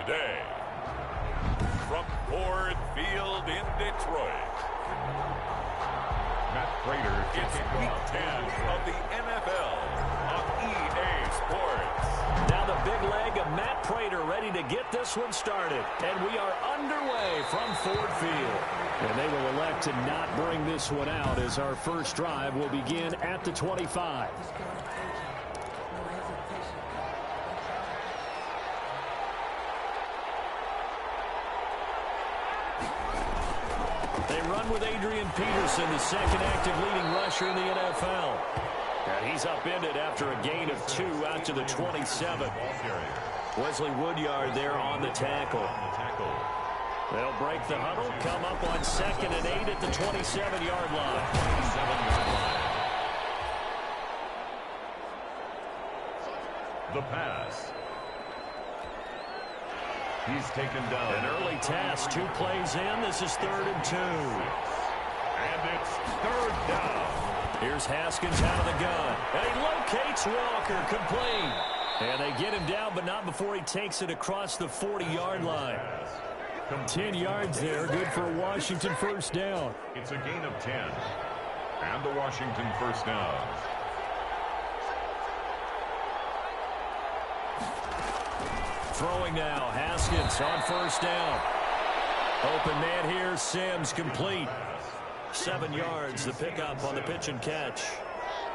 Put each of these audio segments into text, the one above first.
today, from Ford Field in Detroit, Matt Prater. It's Week 10 of the NFL on EA Sports. Now the big leg of Matt Prater ready to get this one started. And we are underway from Ford Field. And they will elect to not bring this one out as our first drive will begin at the 25. They run with Adrian Peterson, the second active leading rusher in the NFL. And he's upended after a gain of 2 out to the 27. Wesley Woodyard there on the tackle. They'll break the huddle, come up on 2nd and 8 at the 27-yard line. The pass. He's taken down. An early task, 2 plays in. This is 3rd and 2. And it's 3rd down. Here's Haskins out of the gun. And he locates Walker, complete. And they get him down, but not before he takes it across the 40-yard line. 10 yards there, good for a Washington first down. It's a gain of 10. And the Washington first down. Throwing now, Haskins on first down. Open man here, Sims complete. 7 yards, the pickup on the pitch and catch.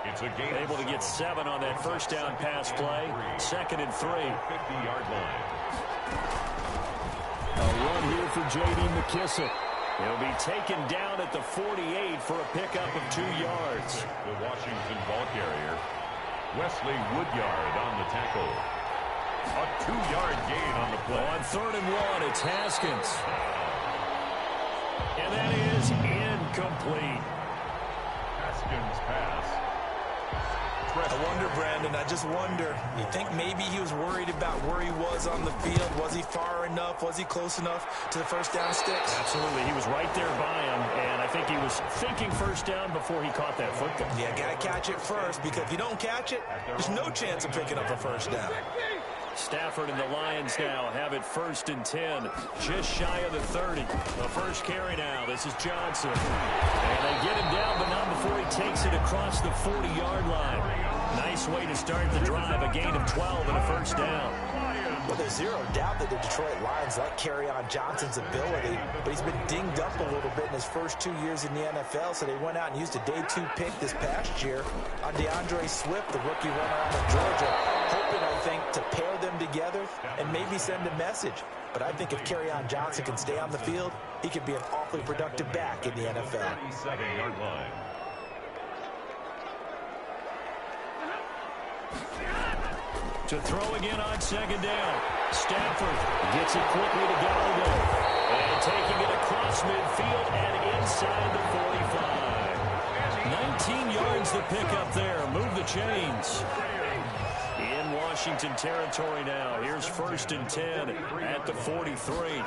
It's a gain. Able to get 7 on that first down pass play. 2nd and 3. 50-yard line. A run here for J.D. McKissick. He'll be taken down at the 48 for a pickup of 2 yards. The Washington ball carrier, Wesley Woodyard on the tackle. A 2-yard gain on the play. On 3rd and 1, it's Haskins. And that is incomplete. Haskins pass. I wonder, Brandon, I just wonder, you think maybe he was worried about where he was on the field? Was he far enough? Was he close enough to the first down sticks? Absolutely. He was right there by him, and I think he was thinking first down before he caught that football. Yeah, got to catch it first, because if you don't catch it, there's no chance of picking up a first down. Stafford and the Lions now have it 1st and 10, just shy of the 30. The first carry now. This is Johnson. And they get him down, but not before he takes it across the 40-yard line. Nice way to start the drive, a gain of 12 and a first down. Well, there's zero doubt that the Detroit Lions like Kerryon Johnson's ability, but he's been dinged up a little bit in his first 2 years in the NFL, so they went out and used a day 2 pick this past year on DeAndre Swift, the rookie runner out of Georgia, hoping, I think, to pair them together and maybe send a message. But I think if Kerryon Johnson can stay on the field, he could be an awfully productive back in the NFL. 37-yard line. To throw again on 2nd down. Stafford gets it quickly to Galladay. And taking it across midfield and inside the 45. 19 yards to pick up there. Move the chains. In Washington territory now. Here's 1st and 10 at the 43.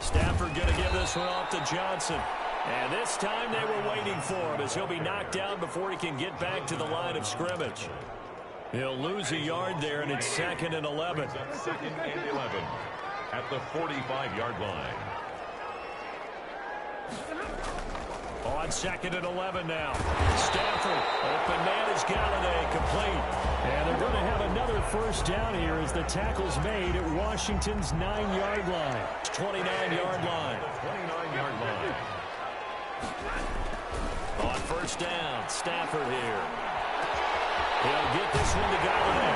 Stafford going to give this one off to Johnson. And this time they were waiting for him as he'll be knocked down before he can get back to the line of scrimmage. He'll lose a yard there, and it's 2nd and 11. 2nd and 11 at the 45-yard line. On 2nd and 11 now. Stafford, open man is Galladay, complete. And they're going to have another first down here as the tackle's made at Washington's 9-yard line. 29-yard line. 29-yard line. On first down, Stafford here. He'll get this one to Galladay.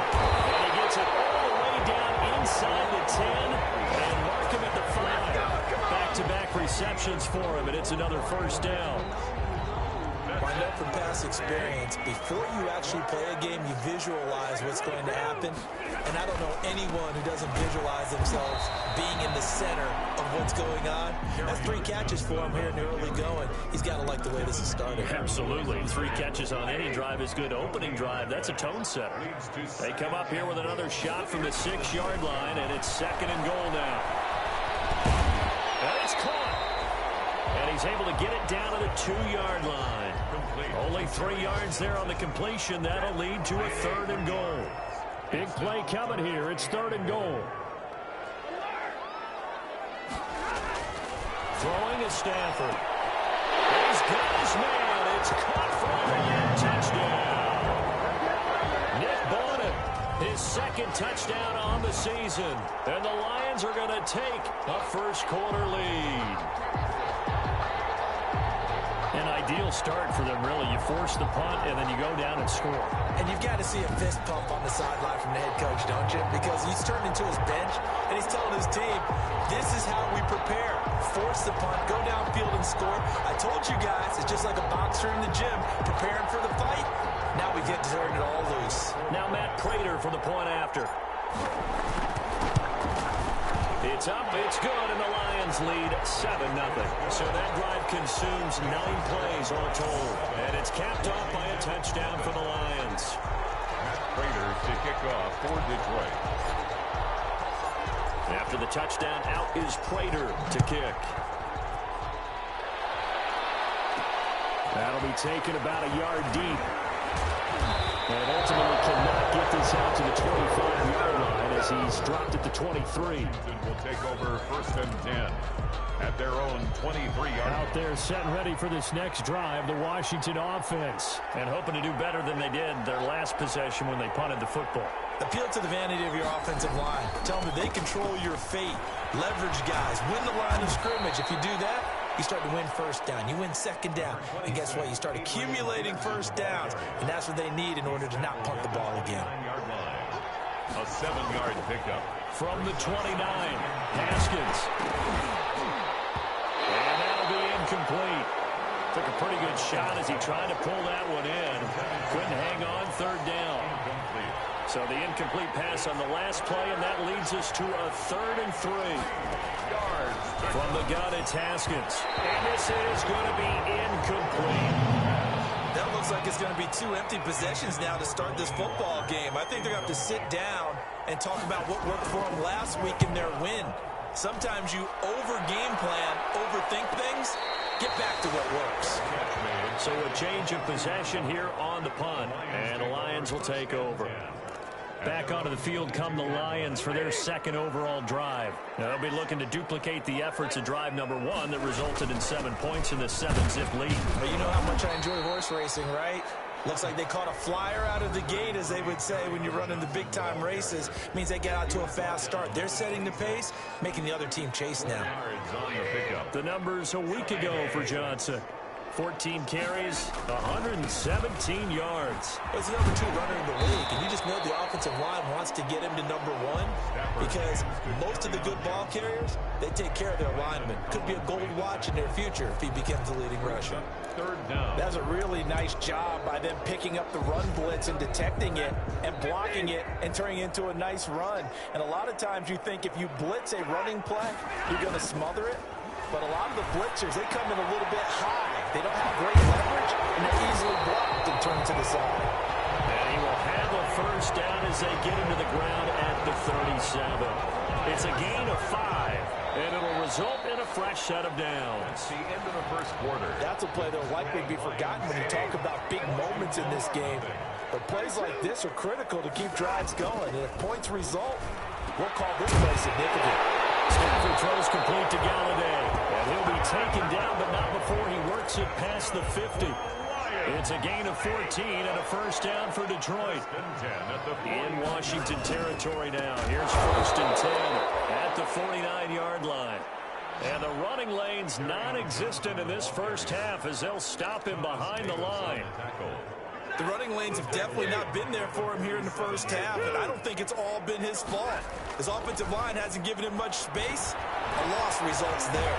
And he gets it all the way down inside the 10 and mark him at the 5. Back-to-back receptions for him, and it's another first down. I know from past experience, before you actually play a game, you visualize what's going to happen. And I don't know anyone who doesn't visualize themselves being in the center of what's going on. That's 3 catches for him here in the early going. He's got to like the way this is started. Absolutely. 3 catches on any drive is good. Opening drive, that's a tone setter. They come up here with another shot from the 6-yard line, and it's 2nd and goal now. And it's caught. And he's able to get it down to the 2-yard line. Only 3 yards there on the completion. That'll lead to a 3rd and goal. Big play coming here. It's 3rd and goal. Throwing is Stafford. He's got his man. It's caught for a touchdown. Nick Bonnet, his second touchdown on the season. And the Lions are going to take a first-quarter lead. An ideal start for them, really. You force the punt, and then you go down and score. And you've got to see a fist pump on the sideline from the head coach, don't you? Because he's turned into his bench, and he's telling his team, this is how we prepare. Force the punt, go downfield and score. I told you guys, it's just like a boxer in the gym, preparing for the fight. Now we get to turn it all loose. Now Matt Prater for the point after. It's up, it's good, and the Lions lead 7-0. So that drive consumes 9 plays all told. And it's capped off by a touchdown for the Lions. Raiders to kick off for Detroit. After the touchdown, out is Prater to kick. That'll be taken about a yard deep. And ultimately cannot get this out to the 25-yard line as he's dropped at the 23. Will take over first and 10 at their own 23-yard. Out there set and ready for this next drive, the Washington offense. And hoping to do better than they did their last possession when they punted the football. Appeal to the vanity of your offensive line. Tell them that they control your fate. Leverage guys. Win the line of scrimmage. If you do that, you start to win first down. You win second down. And guess what? You start accumulating first downs. And that's what they need in order to not punt the ball again. A 7-yard pickup. From the 29, Haskins. And that'll be incomplete. Took a pretty good shot as he tried to pull that one in. Couldn't hang on, third down. So the incomplete pass on the last play, and that leads us to a 3rd and 3. From the gun, it's Haskins. And this is going to be incomplete. That looks like it's going to be 2 empty possessions now to start this football game. I think they're going to have to sit down and talk about what worked for them last week in their win. Sometimes you over-game plan, overthink things. Get back to what works. So a change of possession here on the punt, and the Lions will take over. Back onto the field come the Lions for their second overall drive. Now, they'll be looking to duplicate the efforts of drive number 1 that resulted in 7 points in the 7-zip lead. Well, you know how much I enjoy horse racing, right? Looks like they caught a flyer out of the gate, as they would say when you're running the big-time races. Means they get out to a fast start. They're setting the pace, making the other team chase now. The numbers a week ago for Johnson. 14 carries, 117 yards. It's the number 2 runner in the league, and you just know the offensive line wants to get him to number 1 because most of the good ball carriers, they take care of their linemen. Could be a gold watch in their future if he becomes the leading rusher. 3rd down. That's a really nice job by them picking up the run blitz and detecting it and blocking it and turning it into a nice run. And a lot of times you think if you blitz a running play, you're going to smother it. But a lot of the blitzers, they come in a little bit high. They don't have great leverage, and they're easily blocked and turned to the side. And he will have a first down as they get him to the ground at the 37. It's a gain of 5, and it'll result in a fresh set of downs. The end of the first quarter. That's a play that'll likely be forgotten when you talk about big moments in this game. But plays like this are critical to keep drives going, and if points result, we'll call this play significant. Stafford throws complete to Galladay. And he'll be taken down, but not before he works it past the 50. It's a gain of 14 and a first down for Detroit. In Washington territory now. Here's first and 10 at the 49-yard line. And the running lane's non-existent in this first half as they'll stop him behind the line. The running lanes have definitely not been there for him here in the first half, and I don't think it's all been his fault. His offensive line hasn't given him much space. A loss results there.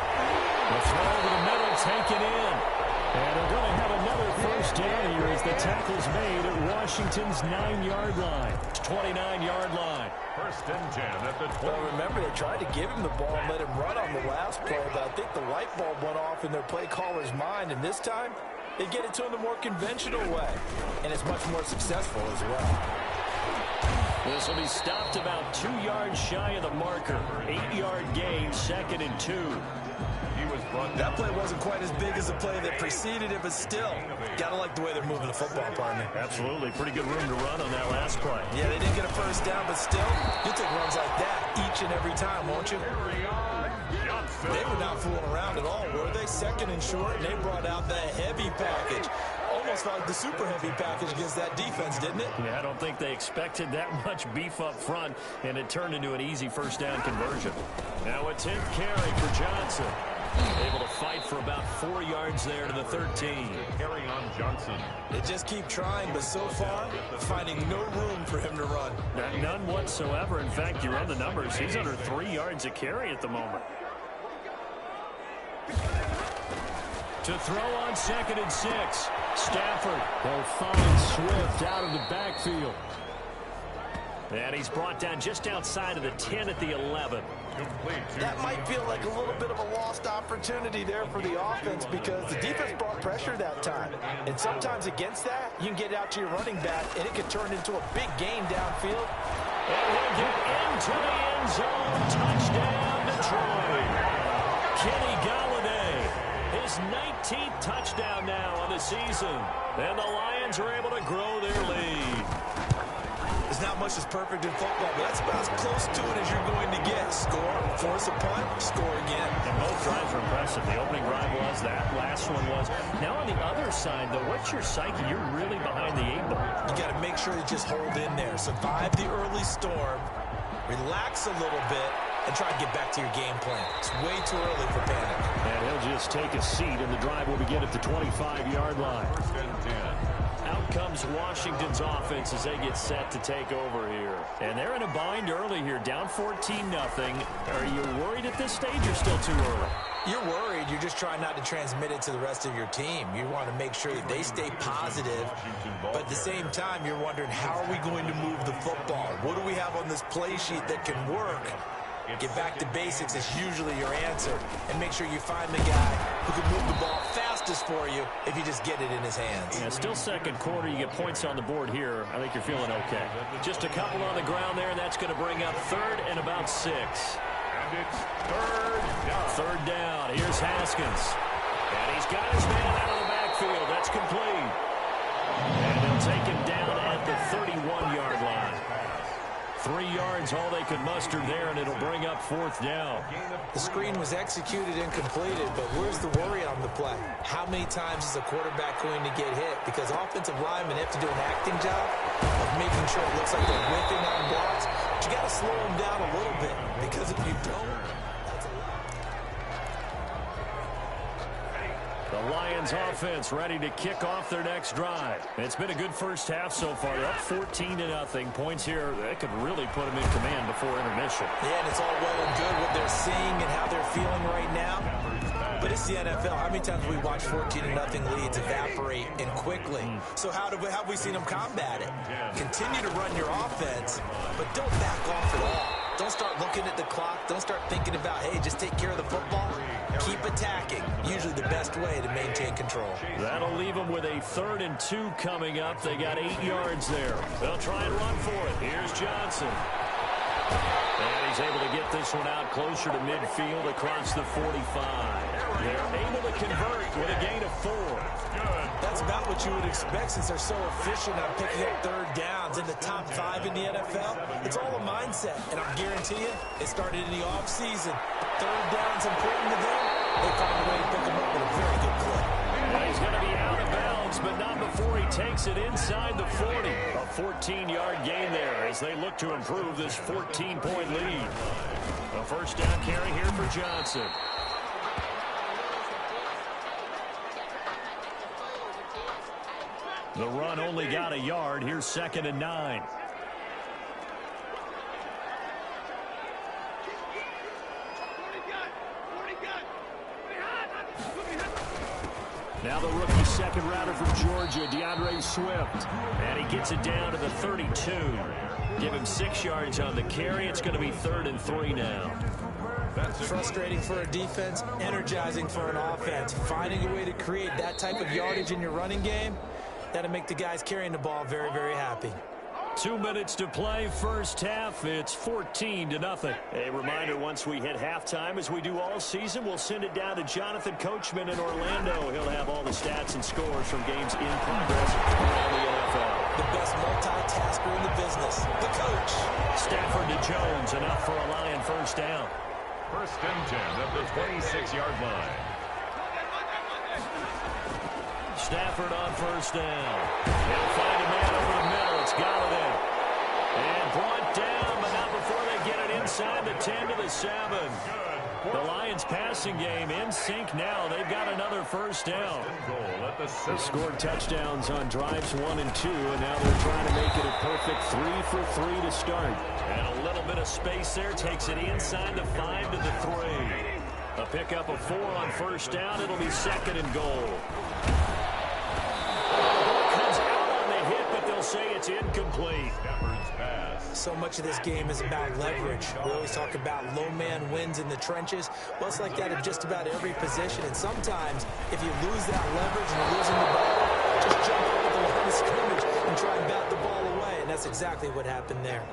The throw over the middle taken in. And they're going to have another first down here as the tackle's made at Washington's 9-yard line. 29-yard line. First and 10 at the 20. Well, remember, they tried to give him the ball and let him run on the last play, but I think the light bulb went off in their play caller's mind, and this time, they get it to him the more conventional way, and it's much more successful as well. This will be stopped about 2 yards shy of the marker. 8-yard gain, 2nd and 2. He was brought that play wasn't quite as big as the play that preceded it, but still, gotta like the way they're moving the football, partner. Absolutely. Pretty good room to run on that last play. Yeah, they didn't get a first down, but still, you'll take runs like that each and every time, won't you? They were not fooling around at all, were they? Second and short, and they brought out the heavy package. Almost like the super heavy package against that defense, didn't it? Yeah, I don't think they expected that much beef up front, and it turned into an easy first down conversion. Now a 10th carry for Johnson. Able to fight for about 4 yards there to the 13. Carry on Johnson. They just keep trying, but so far, finding no room for him to run. None whatsoever. In fact, you run the numbers. He's under 3 yards a carry at the moment. To throw on 2nd and 6. Stafford. They'll find Swift out of the backfield. And he's brought down just outside of the 10 at the 11. That might feel like a little bit of a lost opportunity there for the offense because the defense brought pressure that time. And sometimes against that, you can get out to your running back, and it could turn into a big gain downfield. And he'll get into the end zone. Touchdown, Detroit. Kenny Golladay, his 19th touchdown now on the season. And the Lions are able to grow their lead. There's not much that's perfect in football, but that's about as close to it as you're going to get. Score, force a punt, score again. And both drives were impressive. The opening drive was, that last one was. Now on the other side, though, what's your psyche? You're really behind the 8 ball. You got to make sure you just hold in there. Survive the early storm, relax a little bit, and try to get back to your game plan. It's way too early for panic. And he'll just take a seat, and the drive will begin at the 25-yard line. First and 10. Out comes Washington's offense as they get set to take over here. And they're in a bind early here, down 14-0. Are you worried at this stage or still too early? You're worried. You're just trying not to transmit it to the rest of your team. You want to make sure that they stay positive. But at the same time, you're wondering, how are we going to move the football? What do we have on this play sheet that can work? Get back to basics is usually your answer. And make sure you find the guy who can move the ball fastest for you if you just get it in his hands. Yeah, still second quarter. You get points on the board here. I think you're feeling okay. Just a couple on the ground there. That's going to bring up 3rd and about 6. And it's 3rd down. 3rd down. Here's Haskins. And he's got his man out of the backfield. That's complete. And they'll take him down at the 31-yard line. 3 yards, all they could muster there, and it'll bring up 4th down. The screen was executed and completed, but where's the worry on the play? How many times is a quarterback going to get hit? Because offensive linemen have to do an acting job of making sure it looks like they're whipping on blocks. But you got to slow them down a little bit, because if you don't, that's a lot. The Lions offense ready to kick off their next drive. It's been a good first half so far. They're up 14-0. Points here, that could really put them in command before intermission. Yeah, and it's all well and good what they're seeing and how they're feeling right now. But it's the NFL. How many times have we watched 14-0 leads evaporate and quickly? So how have we seen them combat it? Continue to run your offense, but don't back off at all. Don't start looking at the clock. Don't start thinking about, hey, just take care of the football. Keep attacking. Usually the best way to maintain control. That'll leave them with a 3rd and 2 coming up. They got 8 yards there. They'll try and run for it. Here's Johnson. And he's able to get this one out closer to midfield across the 45. They're able to convert with a gain of 4. That's about what you would expect since they're so efficient on picking up 3rd downs in the top 5 in the NFL. It's all a mindset, and I guarantee you, it started in the offseason. 3rd down's important to them. They find a way to pick them up at a very good clip. Well, he's going to be out of bounds, but not before he takes it inside the 40. A 14-yard gain there as they look to improve this 14-point lead. A first down carry here for Johnson. The run only got a yard. Here's 2nd and 9. Now the rookie 2nd rounder from Georgia, DeAndre Swift. And he gets it down to the 32. Give him 6 yards on the carry. It's going to be 3rd and 3 now. That's frustrating for a defense, energizing for an offense. Finding a way to create that type of yardage in your running game, that'll make the guys carrying the ball very, very happy. 2 minutes to play, first half. It's 14-0. A reminder, once we hit halftime, as we do all season, we'll send it down to Jonathan Coachman in Orlando. He'll have all the stats and scores from games in progress around the NFL. The best multitasker in the business, the coach. Stafford to Jones, enough for a Lion first down. First and 10 at the 26-yard line. Stafford on first down. He'll find a man over the middle. It's Galladay. And brought down, but not before they get it inside the 10 to the 7. The Lions passing game in sync now. They've got another first down. They scored touchdowns on drives 1 and 2, and now they're trying to make it a perfect 3 for 3 to start. And a little bit of space there takes it inside the 5 to the 3. A pickup of 4 on first down. It'll be second and goal. Comes out on the hit, but they'll say it's incomplete. So much of this game is about leverage. We always talk about low man wins in the trenches. Well, it's like that in just about every position. And sometimes, if you lose that leverage and you're losing the ball, just jump up at the line of scrimmage and try and bat the ball away. And that's exactly what happened there.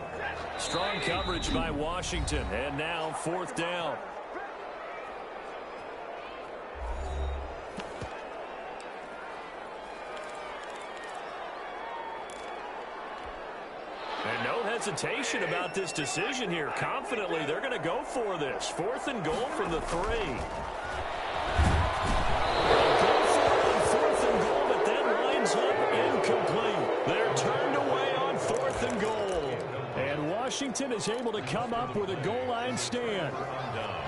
Strong coverage by Washington. And now fourth down. And no hesitation about this decision here. Confidently, they're going to go for this. Fourth and goal from the 3. Fourth and goal, but then lines up incomplete. They're turned away on fourth and goal. And Washington is able to come up with a goal line stand.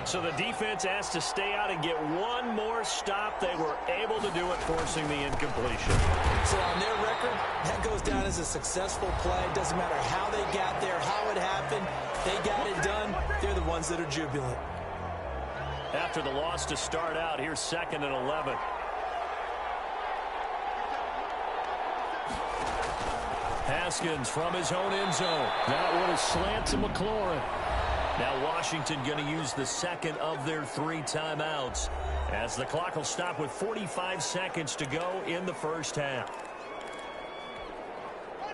So the defense has to stay out and get one more stop. They were able to do it, forcing the incompletion. So on their record, that goes down as a successful play. It doesn't matter how they got there, how it happened. They got it done. They're the ones that are jubilant. After the loss to start out, here's second and 11. Haskins from his own end zone. That one is slant to McLaurin. Now Washington going to use the second of their 3 timeouts, as the clock will stop with 45 seconds to go in the first half.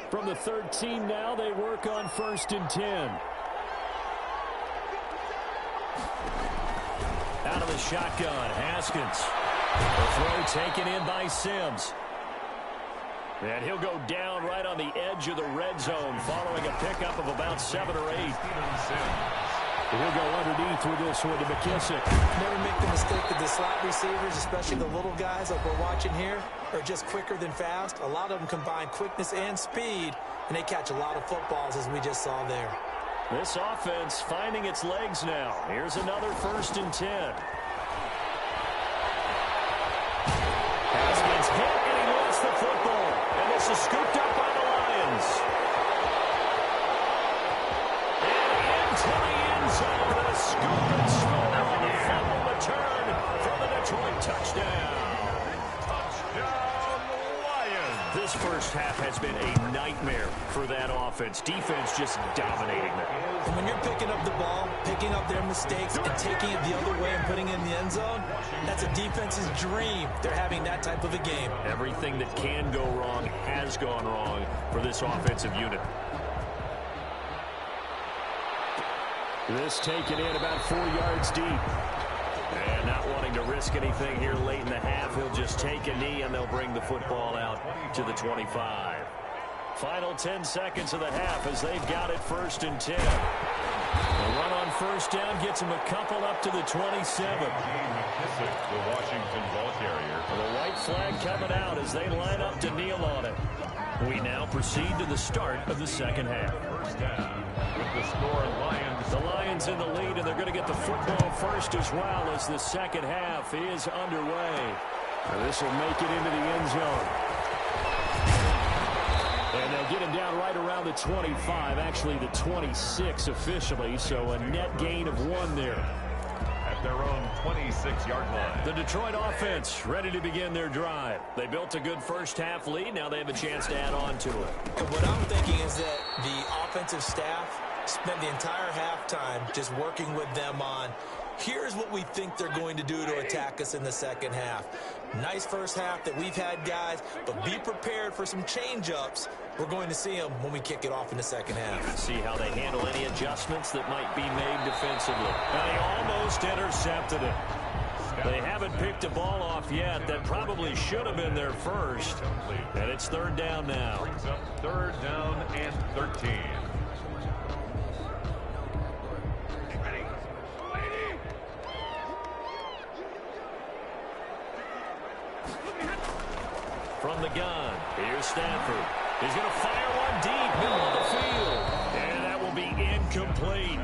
From the 13 now, they work on first and 10. Out of the shotgun, Haskins. The throw taken in by Sims. And he'll go down right on the edge of the red zone following a pickup of about 7 or 8. He'll go underneath with this one to McKissick. Never make the mistake that the slot receivers, especially the little guys like we're watching here, are just quicker than fast. A lot of them combine quickness and speed, and they catch a lot of footballs, as we just saw there. This offense finding its legs now. Here's another first and 10. Haskins hit, and he lost the football. And this is scooped up by the Lions. And into the end zone with a scoop and score on the fumble return from the Detroit touchdown. This first half has been a nightmare for that offense. Defense just dominating them. And when you're picking up the ball, picking up their mistakes, and taking it the other way and putting it in the end zone, that's a defense's dream. They're having that type of a game. Everything that can go wrong has gone wrong for this offensive unit. This taken in about 4 yards deep. And not wanting to risk anything here late in the half, he'll just take a knee and they'll bring the football out to the 25. Final 10 seconds of the half as they've got it first and 10. The run on first down gets him a couple up to the 27. The Washington ball carrier. The white flag coming out as they line up to kneel on it. We now proceed to the start of the second half. First down with the score, Lions. The Lions in the lead, and they're going to get the football first as well as the second half is underway. And this will make it into the end zone. And they'll get him down right around the 25, actually the 26 officially, so a net gain of 1 there. At their own 26-yard line. The Detroit offense ready to begin their drive. They built a good first half lead. Now they have a chance to add on to it. And what I'm thinking is that the offensive staff spent the entire halftime just working with them on Here's what we think they're going to do to attack us in the second half. Nice first half that we've had, guys, but be prepared for some change-ups. We're going to see them when we kick it off in the second half. See how they handle any adjustments that might be made defensively. And he almost intercepted it. They haven't picked a ball off yet. That probably should have been their first. And it's third down now. Brings up third down and 13. From the gun, here's Stafford. He's going to fire one deep, middle of the field. And that will be incomplete.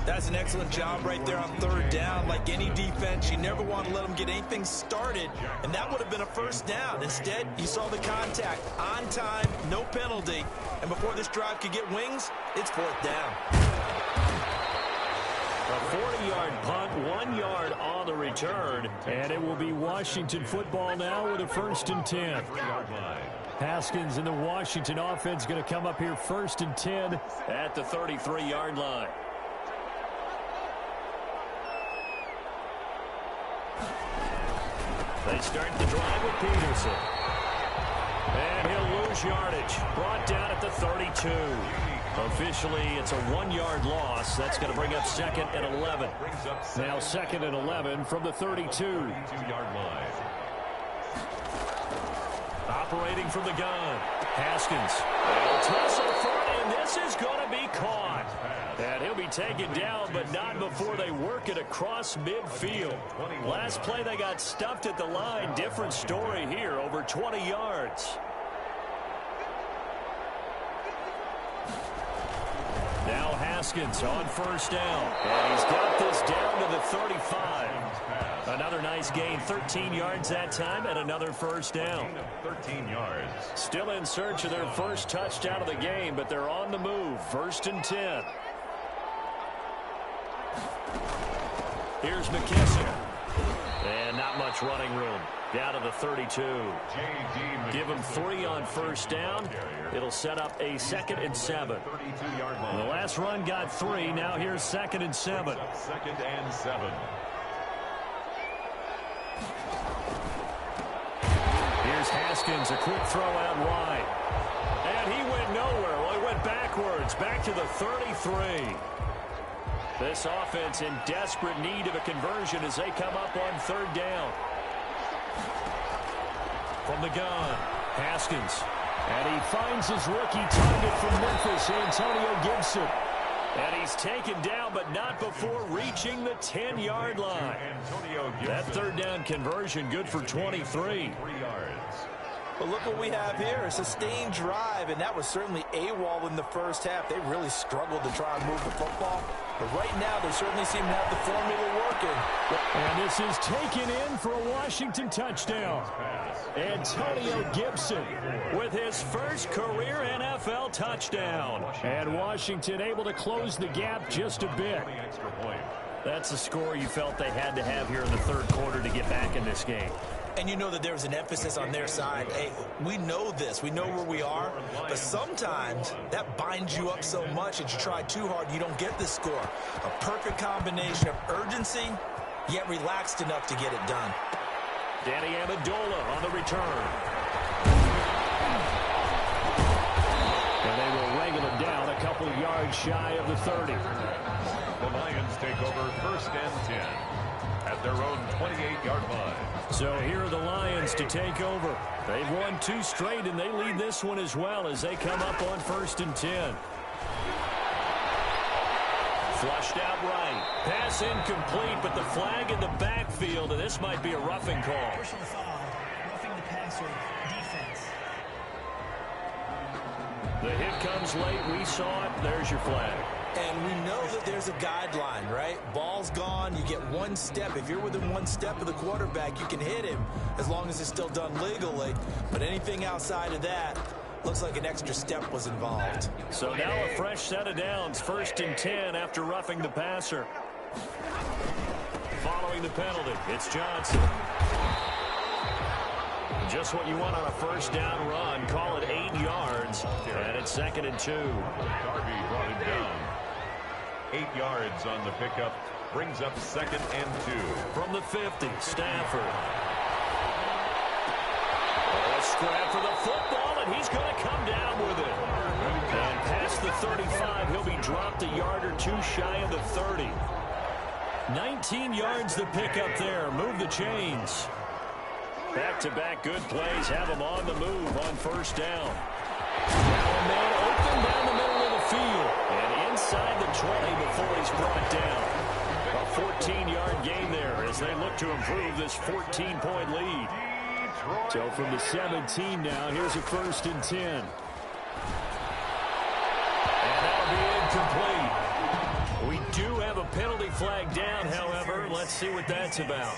That's an excellent job right there on third down. Like any defense, you never want to let them get anything started, and that would have been a first down. Instead, you saw the contact on time, no penalty, and before this drive could get wings, it's fourth down. A 40-yard punt, 1 yard on the return, and it will be Washington football now with a 1st and 10. Haskins and the Washington offense going to come up here 1st and 10 at the 33-yard line. They start the drive with Peterson. And he'll lose yardage. Brought down at the 32. Officially, it's a 1-yard loss. That's going to bring up 2nd and 11. Now 2nd and 11 from the 32-yard line. Operating from the gun. Haskins. Tussle for it, and this is going to be caught. And he'll be taken down, but not before they work it across midfield. Last play, they got stuffed at the line. Different story here, over 20 yards. Now Haskins on first down. And he's got this down to the 35. Another nice gain, 13 yards that time, and another first down. 13 yards. Still in search of their first touchdown of the game, but they're on the move. 1st and 10. Here's McKissick. And not much running room. Down to the 32. Give him 3 on first down. It'll set up a 2nd and 7. The last run got 3. Now here's 2nd and 7. 2nd and 7. Here's Haskins, a quick throw out wide. And he went nowhere. Well, he went backwards, back to the 33. This offense in desperate need of a conversion as they come up on third down. From the gun, Haskins. And he finds his rookie target from Memphis, Antonio Gibson. And he's taken down, but not before reaching the 10-yard line. That third down conversion good for 23. 3 yards. But look what we have here, a sustained drive, and that was certainly AWOL in the first half. They really struggled to try and move the football. But right now, they certainly seem to have the formula working. And this is taken in for a Washington touchdown. Antonio Gibson with his first career NFL touchdown. And Washington able to close the gap just a bit. That's the score you felt they had to have here in the third quarter to get back in this game. And you know that there's an emphasis on their side. Hey, we know this. We know where we are. But sometimes that binds you up so much that you try too hard, you don't get this score. A perfect combination of urgency, yet relaxed enough to get it done. Danny Amendola on the return. And they will wrangle him down a couple of yards shy of the 30. The Lions take over 1st and 10 at their own 28-yard line. So here are the Lions to take over. They've won 2 straight, and they lead this one as well as they come up on 1st and 10. Flushed out right. Pass incomplete, but the flag in the backfield, and this might be a roughing call. Personal foul, roughing the passer, defense. The hit comes late. We saw it. There's your flag. And we know that there's a guideline, right? Ball's gone. You get 1 step. If you're within 1 step of the quarterback, you can hit him as long as it's still done legally. But anything outside of that, looks like an extra step was involved. So now a fresh set of downs. 1st and 10 after roughing the passer. Following the penalty, it's Johnson. Just what you want on a first down run. Call it 8 yards. And it's 2nd and 2. Darby brought him down. 8 yards on the pickup Brings up 2nd and 2. From the 50, Stafford. A scrap for the football, and he's going to come down with it. And past the 35, he'll be dropped a yard or two shy of the 30. 19 yards the pick up there. Move the chains. Back-to-back good plays have him on the move on first down. Now a man open down the middle of the field. And inside the 20 before he's brought down. A 14-yard gain there as they look to improve this 14-point lead. So from the 17 now, here's a 1st and 10. And that'll be incomplete. We do have a penalty flag down, however. Let's see what that's about.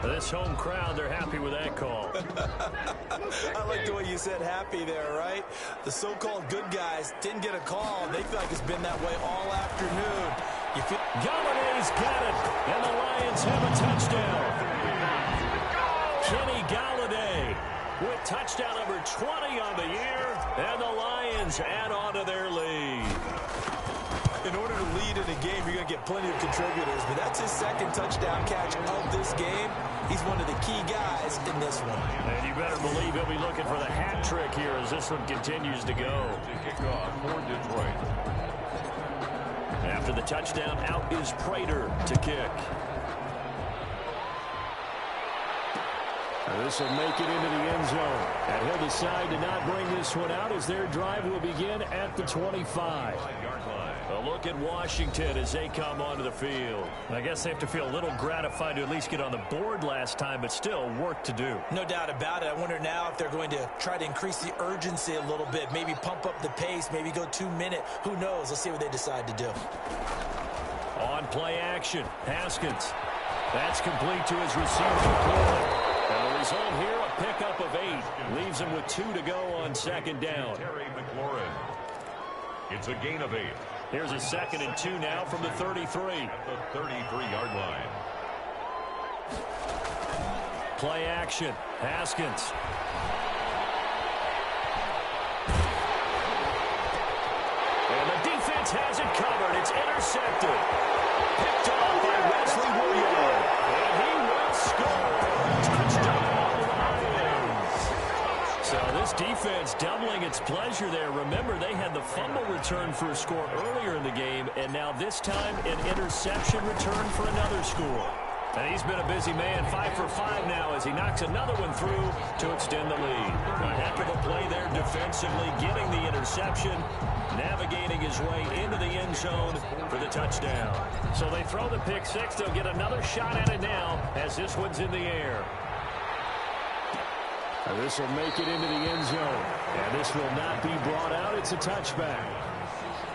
This home crowd, they're happy with that call. I like the way you said happy there, right? The so-called good guys didn't get a call. They feel like it's been that way all afternoon. Galladay's got it, and the Lions have a touchdown. Kenny Galladay with touchdown number 20 on the year, and the Lions add on to their lead. In order to lead in a game, you're going to get plenty of contributors, but that's his 2nd touchdown catch of this game. He's one of the key guys in this one. And you better believe he'll be looking for the hat trick here as this one continues to go. Kickoff for Detroit. After the touchdown, out is Prater to kick. This will make it into the end zone. And he'll decide to not bring this one out as their drive will begin at the 25. A look at Washington as they come onto the field. I guess they have to feel a little gratified to at least get on the board last time, but still work to do. No doubt about it. I wonder now if they're going to try to increase the urgency a little bit, maybe pump up the pace, maybe go 2-minute. Who knows? Let's see what they decide to do. On play action, Haskins. That's complete to his receiver. And the result here, a pickup of 8. Leaves him with 2 to go on 2nd down. Terry McLaurin. It's a gain of 8. Here's a 2nd and 2 now from the 33. At the 33-yard line. Play action, Haskins. And the defense has it covered. It's intercepted. Picked off by Wesley Woodyard. And he will score. Touchdown, Lions. So this defense doubling its pleasure there. Remember, they had the fumble return for a score earlier in the game, and now this time an interception return for another score. And he's been a busy man, 5 for 5 now as he knocks another one through to extend the lead. A heck of a play there defensively, getting the interception, navigating his way into the end zone for the touchdown. So they throw the pick 6. They'll get another shot at it now as this one's in the air. And this will make it into the end zone. And this will not be brought out. It's a touchback.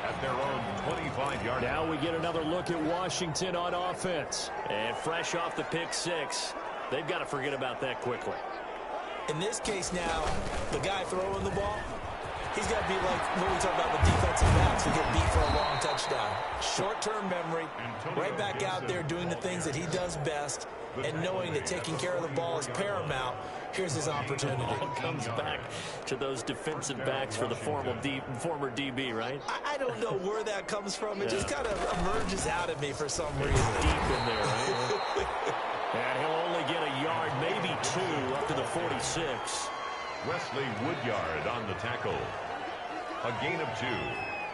At their own 25-yard line. Now we get another look at Washington on offense. And fresh off the pick 6, they've got to forget about that quickly. In this case now, the guy throwing the ball, he's got to be like when we talk about the defensive backs who get beat for a long touchdown. Short-term memory, right back out there doing the things that he does best, and knowing that taking care of the ball is paramount. Here's his opportunity. It all comes back to those defensive backs for the former DB, right? I don't know where that comes from. It just kind of emerges out of me for some reason. It's deep in there, right? And he'll only get a yard, maybe 2, up to the 46. Wesley Woodyard on the tackle. A gain of 2.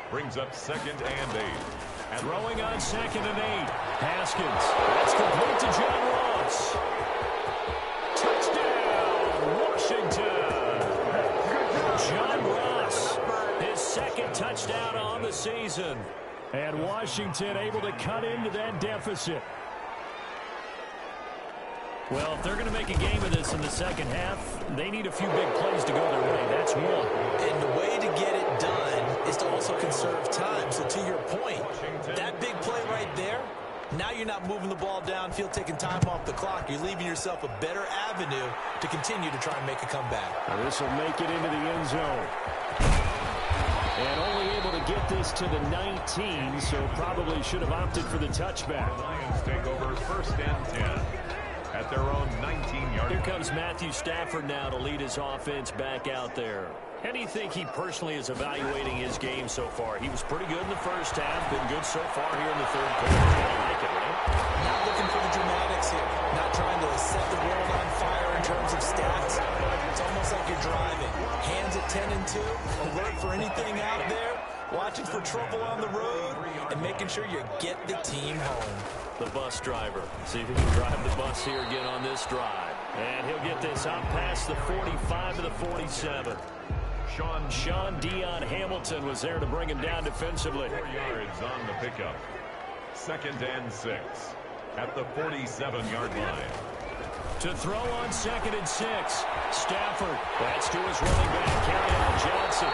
Brings up 2nd and 8. Throwing on 2nd and 8. Haskins. That's complete to John Ross. Touchdown, Washington. John Ross, his 2nd touchdown on the season. And Washington able to cut into that deficit. Well, if they're going to make a game of this in the second half, they need a few big plays to go their way. That's one. And the way to get it done is to also conserve time. So to your point, that big play right there, now you're not moving the ball downfield, taking time off the clock. You're leaving yourself a better avenue to continue to try and make a comeback. Now this will make it into the end zone. And only able to get this to the 19, so probably should have opted for the touchback. The Lions take over 1st and 10. At their own 19-yard line. Here comes Matthew Stafford now to lead his offense back out there. How do you think he personally is evaluating his game so far? He was pretty good in the first half, been good so far here in the third quarter. I like it, right? Not looking for the dramatics here. Not trying to set the world on fire in terms of stats. It's almost like you're driving. Hands at 10 and 2, alert for anything out there, watching for trouble on the road, and making sure you get the team home. The bus driver. See if he can drive the bus here again on this drive. And he'll get this out past the 45 to the 47. Sean Dion Hamilton was there to bring him down defensively. 4 yards on the pickup. 2nd and 6 at the 47-yard line. To throw on 2nd and 6. Stafford. That's to his running back, Kerryon Johnson.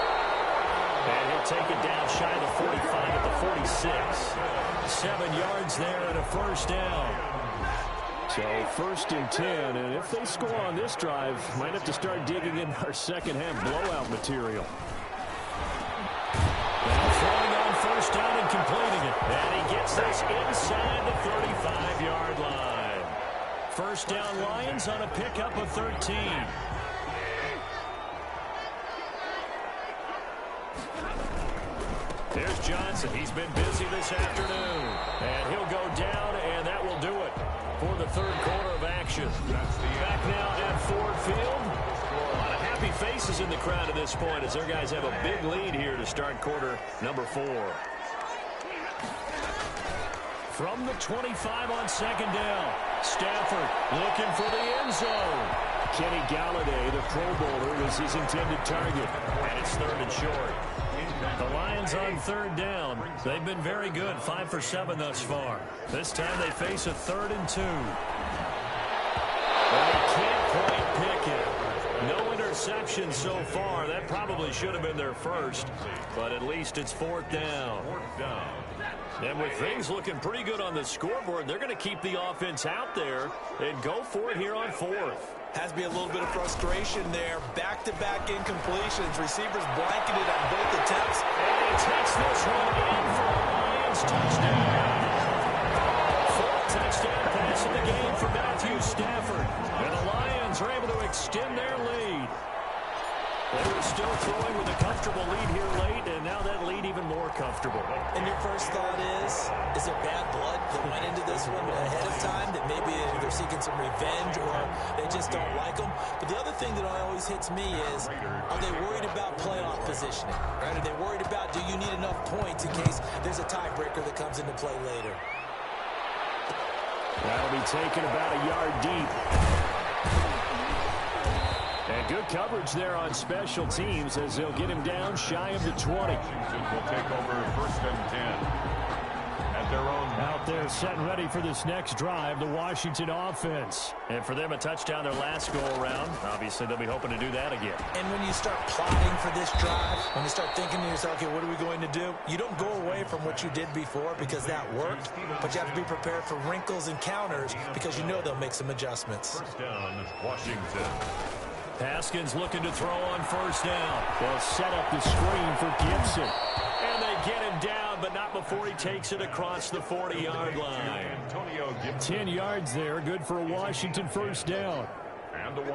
And he'll take it down shy of the 45 at the 46. 7 yards there and a first down. So 1st and 10, and if they score on this drive, might have to start digging in our second half blowout material. Now throwing on 1st down and completing it. And he gets this inside the 35-yard line. 1st down Lions on a pickup of 13. There's Johnson. He's been busy this afternoon. And he'll go down, and that will do it for the third quarter of action. Back now at Ford Field. A lot of happy faces in the crowd at this point as their guys have a big lead here to start quarter number 4. From the 25 on 2nd down. Stafford looking for the end zone. Kenny Galladay, the Pro Bowler, was his intended target. And it's 3rd and short. The Lions on 3rd down. They've been very good, 5 for 7 thus far. This time they face a 3rd and 2. And they can't quite pick it. No interception so far. That probably should have been their first, but at least it's 4th down. And with things looking pretty good on the scoreboard, they're going to keep the offense out there and go for it here on 4th. Has to be a little bit of frustration there. Back-to-back incompletions. Receivers blanketed on both attempts. And he takes this one in for the Lions touchdown. 4th touchdown pass in the game for Matthew Stafford. And the Lions are able to extend their lead. They were still throwing with a comfortable lead here late, and now that lead even more comfortable. And your first thought is there bad blood that went into this one ahead of time, that maybe they're seeking some revenge or they just don't like them? But the other thing that always hits me is, are they worried about playoff positioning? Right? Are they worried about, do you need enough points in case there's a tiebreaker that comes into play later? That'll be taken about a yard deep. And good coverage there on special teams as they'll get him down shy of the 20. Washington will take over 1st and 10. At their own. Out there set and ready for this next drive, the Washington offense. And for them, a touchdown their last go-around. Obviously, they'll be hoping to do that again. And when you start plotting for this drive, when you start thinking to yourself, okay, what are we going to do? You don't go away from what you did before because that worked, but you have to be prepared for wrinkles and counters because you know they'll make some adjustments. 1st down, Washington. Haskins looking to throw on 1st down. They'll set up the screen for Gibson. And they get him down, but not before he takes it across the 40-yard line. 10 yards there, good for a Washington 1st down.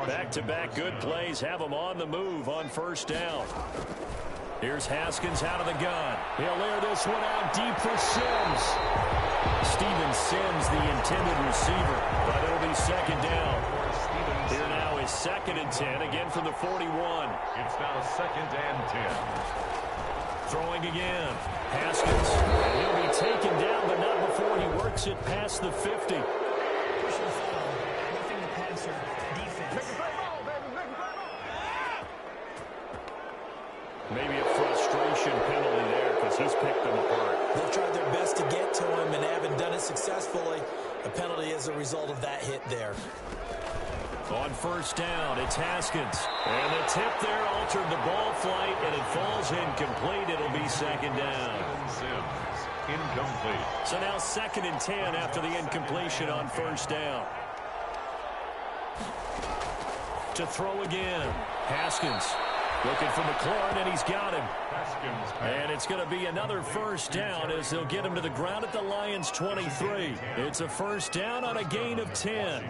Back-to-back good plays have him on the move on 1st down. Here's Haskins out of the gun. He'll air this one out deep for Sims. Steven Sims, the intended receiver, but it'll be 2nd down. Here now is 2nd and 10, again from the 41. It's now 2nd and 10. Throwing again. Haskins. He'll be taken down, but not before he works it past the 50. Personal foul, roughing the passer, defense. Maybe a frustration penalty there because he's picked them apart. They've tried their best to get to him and haven't done it successfully. A penalty as a result of that hit there. On 1st down, it's Haskins. And the tip there altered the ball flight, and it falls incomplete. It'll be 2nd down. Sims, incomplete. So now 2nd and 10 after the incompletion on 1st down. To throw again. Haskins looking for McLaurin, and he's got him. And it's going to be another 1st down as they'll get him to the ground at the Lions' 23. It's a 1st down on a gain of 10.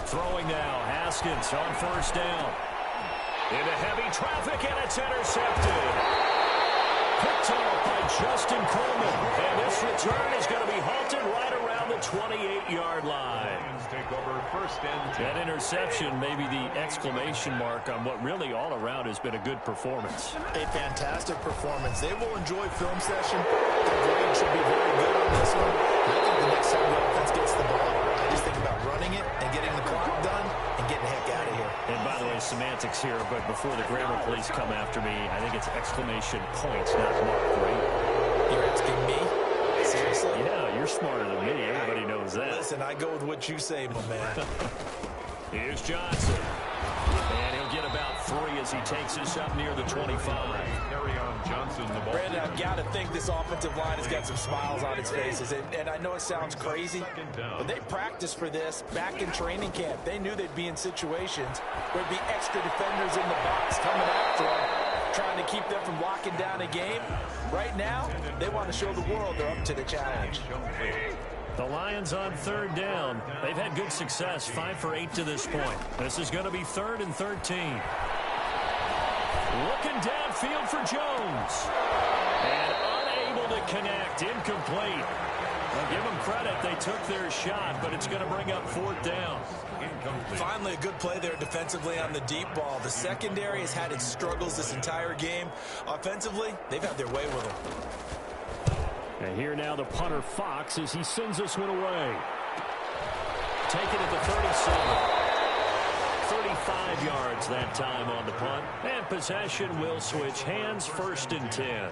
Throwing now, Haskins on first down. Into heavy traffic, and it's intercepted. Picked off by Justin Coleman. And this return is going to be halted right around the 28-yard line. Take over first and 10. That interception may be the exclamation mark on what really all around has been a good performance. A fantastic performance. They will enjoy film session. Their grade should be very good on this one. I think the next time the offense gets the ball, I just think about running it and getting the clock done and getting the heck out of here. And by the way, semantics here, but before the grammar police come after me, I think it's exclamation points, not mark, right? You're asking me? Seriously? Yeah, you're smarter than me. Everybody knows that. Listen, I go with what you say, my man. Here's Johnson. And he'll get about 3 as he takes us up near the 25. Johnson, the ball. Brandon, I've got to think this offensive line has got some smiles on its faces. And I know it sounds crazy, but they practiced for this back in training camp. They knew they'd be in situations where there'd be extra defenders in the box coming after them, trying to keep them from locking down a game. Right now, they want to show the world they're up to the challenge. The Lions on third down. They've had good success, 5 for 8 to this point. This is going to be 3rd and 13. Looking downfield for Jones. And unable to connect, incomplete. Well, give them credit, they took their shot, but it's going to bring up 4th down. Incomplete. Finally, a good play there defensively on the deep ball. The secondary has had its struggles this entire game. Offensively, they've had their way with them. And here now the punter Fox as he sends this one away. Taken at the 37. 35 yards that time on the punt. And possession will switch hands, 1st and 10.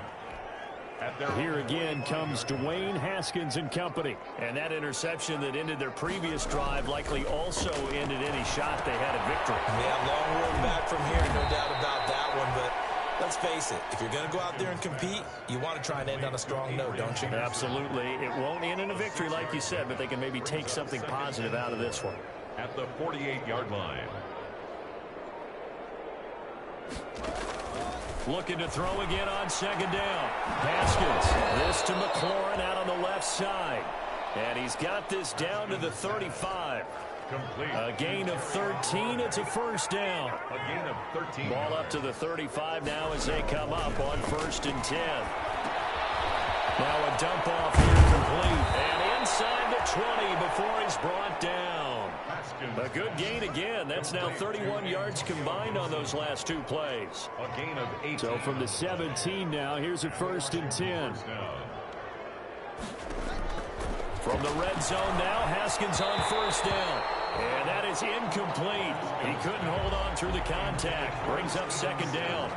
Here again comes Dwayne Haskins and company. And that interception that ended their previous drive likely also ended any shot they had at victory. Yeah, long road back from here, no doubt about that one. But let's face it, if you're going to go out there and compete, you want to try and end on a strong note, don't you? Absolutely. It won't end in a victory like you said, but they can maybe take something positive out of this one. At the 48-yard line. Looking to throw again on 2nd down. Haskins, this to McLaurin out on the left side. And he's got this down to the 35. Complete. A gain of 13. It's a 1st down. A gain of 13. Ball up to the 35 now as they come up on 1st and 10. Now a dump off here complete. And inside the 20 before he's brought down. A good gain again. That's now 31 yards combined on those last 2 plays. A gain of 8. So from the 17 now, here's a 1st and 10. From the red zone now, Haskins on 1st down. And that is incomplete. He couldn't hold on through the contact. Brings up 2nd down.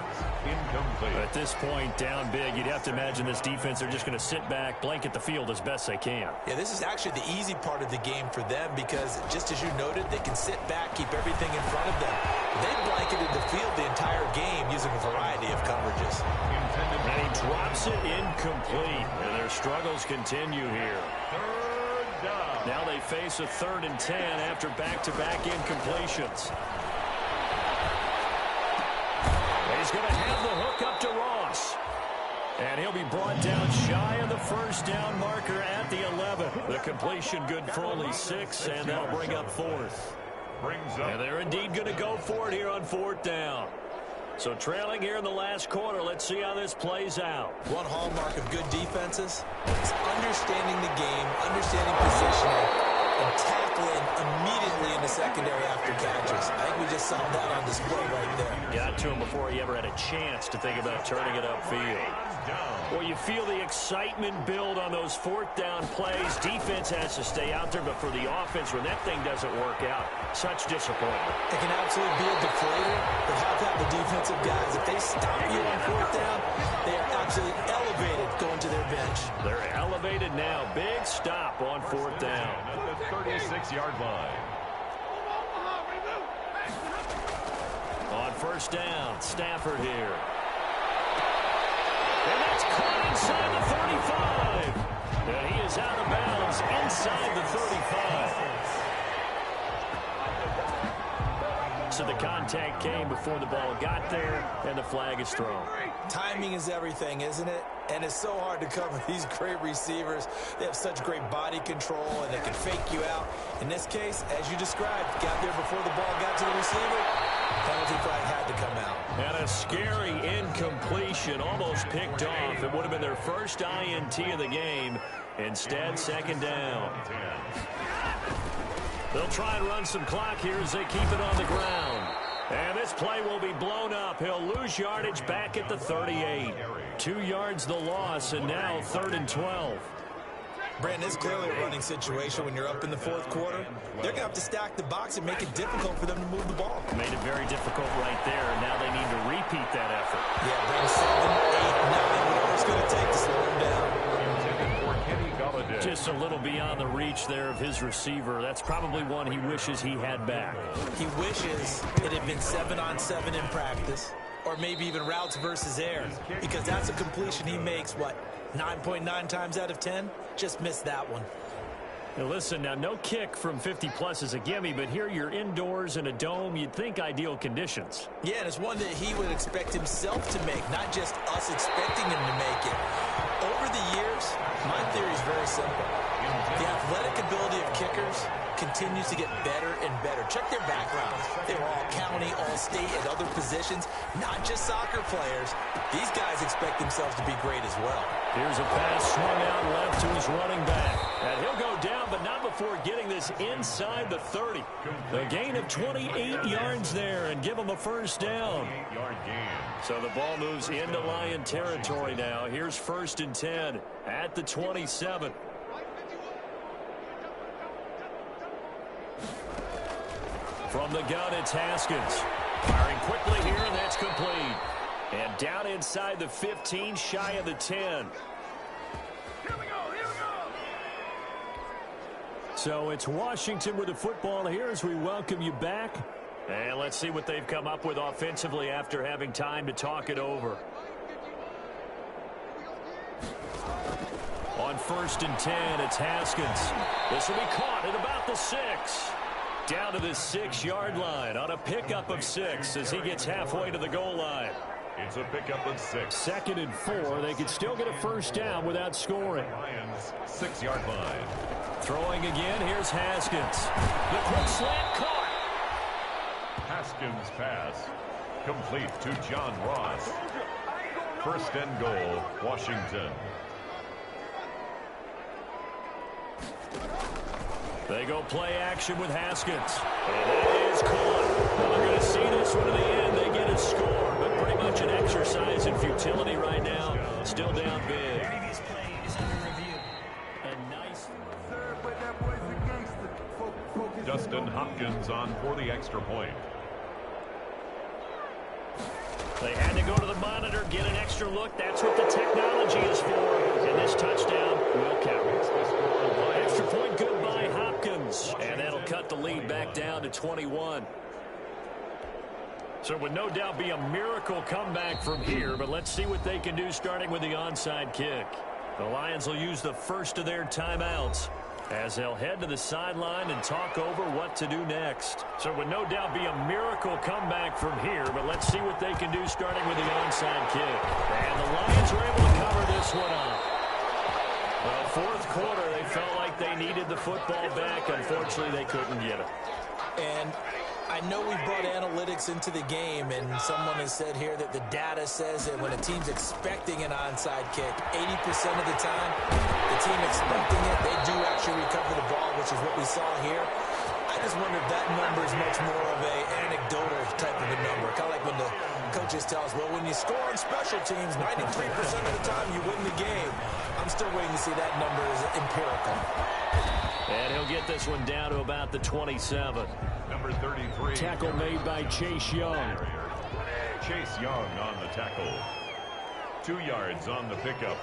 Incomplete. At this point, down big, you'd have to imagine this defense, they're just going to sit back, blanket the field as best they can. Yeah, this is actually the easy part of the game for them because, just as you noted, they can sit back, keep everything in front of them. They blanketed the field the entire game using a variety of coverages. And he drops it incomplete. And their struggles continue here. 3rd down. Now they face a 3rd and 10 after back-to-back incompletions. He's going to have the hook up to Ross. And he'll be brought down shy of the 1st down marker at the 11. The completion good for only 6, and that'll bring up 4th. And they're indeed going to go for it here on 4th down. So trailing here in the last quarter, let's see how this plays out. One hallmark of good defenses is understanding the game, understanding positioning, and tackling immediately in the secondary after catches. I think we just saw that on display right there. Got to him before he ever had a chance to think about turning it upfield. Well, you feel the excitement build on those 4th down plays. Defense has to stay out there, but for the offense, when that thing doesn't work out, such disappointment. It can absolutely be a deflator, but how about the defensive guys? If they stop you on 4th down, they are absolutely elevated going to their bench. They're elevated now. Big stop on 4th down. At the 36-yard line. On 1st down, Stafford here. And that's caught inside the 35. And he is out of bounds inside the 35. so the contact came before the ball got there, and the flag is thrown. Timing is everything, isn't it? And it's so hard to cover these great receivers. They have such great body control, and they can fake you out. In this case, as you described, got there before the ball got to the receiver. Penalty flag had to come out. And a scary incompletion, almost picked off. It would have been their first INT of the game. Instead, second down. They'll try and run some clock here as they keep it on the ground. And this play will be blown up. He'll lose yardage back at the 38. 2 yards the loss, and now 3rd and 12. Brandon, this is clearly a running situation when you're up in the 4th quarter. They're going to have to stack the box and make it difficult for them to move the ball. Made it very difficult right there, and now they need to repeat that effort. Yeah, Brandon, 7, 8, 9, whatever it's going to take to slow them down. Just a little beyond the reach there of his receiver. That's probably one he wishes he had back. He wishes it had been 7-on-7 in practice, or maybe even routes versus air, because that's a completion he makes, what, 9.9 times out of 10? Just missed that one. Now listen, now no kick from 50-plus is a gimme, but here you're indoors in a dome. You'd think ideal conditions. Yeah, and it's one that he would expect himself to make, not just us expecting him to make it. Over the years, my theory is very simple. The athletic ability of kickers continues to get better and better. Check their backgrounds. They were all county, all state, at other positions, not just soccer players. These guys expect themselves to be great as well. Here's a pass swung out left to his running back. And he'll go down, but not before getting this inside the 30. A gain of 28 yards there and give him a first down. So the ball moves into Lion territory now. Here's 1st and 10 at the 27. From the gun, it's Haskins. Firing quickly here, and that's complete. And down inside the 15, shy of the 10. So it's Washington with the football here as we welcome you back. And let's see what they've come up with offensively after having time to talk it over. On 1st and 10, it's Haskins. This will be caught at about the 6. Down to the 6-yard line on a pickup of 6 as he gets halfway to the goal line. It's a pickup of 6. 2nd and 4. They could still get a first down without scoring. Lions, 6-yard line. Throwing again, here's Haskins. The quick slant caught. Haskins' pass complete to John Ross. 1st and goal, Washington. They go play action with Haskins. And that is caught. Well, they're going to see this one to the end. They get a score, but pretty much an exercise in futility right now. Still down big. Previous play is under review. And nice. Dustin Hopkins on for the extra point. They had to go to the monitor, get an extra look. That's what the technology is for. And this touchdown will count. Extra point good by Hopkins. And that'll cut the lead back down to 21. So it would no doubt be a miracle comeback from here, but let's see what they can do starting with the onside kick. The Lions will use the first of their timeouts as they'll head to the sideline and talk over what to do next. So it would no doubt be a miracle comeback from here, but let's see what they can do starting with the onside kick. And the Lions were able to cover this one up. Well, 4th quarter, they felt like they needed the football back. Unfortunately, they couldn't get it. And I know we brought analytics into the game, and someone has said here that the data says that when a team's expecting an onside kick, 80% of the time, the team expecting it, they do actually recover the ball, which is what we saw here. I just wonder if that number is much more of a anecdotal type of a number. Kind of like when the coaches tell us, well, when you score on special teams, 93% of the time you win the game. I'm still waiting to see that number is empirical. And he'll get this one down to about the 27. Number 33. Tackle made by Chase Young. Chase Young on the tackle. 2 yards on the pickup.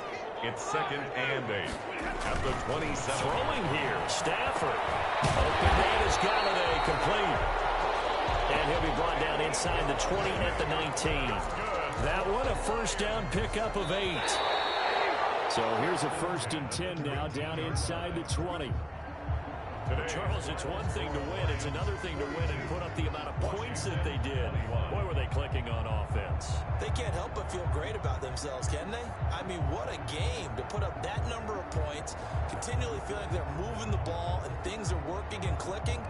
It's 2nd and 8 at the 27. Throwing here, Stafford. Open man is Galladay, complete. And he'll be brought down inside the 20 at the 19. That one, a first down pickup of 8. So here's a 1st and 10 now, down inside the 20. Today, Charles, it's one thing to win. It's another thing to win and put up the amount of points that they did. Boy, were they clicking on offense. They can't help but feel great about themselves, can they? I mean, what a game to put up that number of points, continually feeling they're moving the ball and things are working and clicking.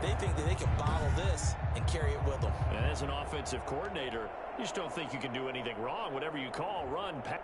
They think that they can bottle this and carry it with them. And as an offensive coordinator, you just don't think you can do anything wrong. Whatever you call, run, pass.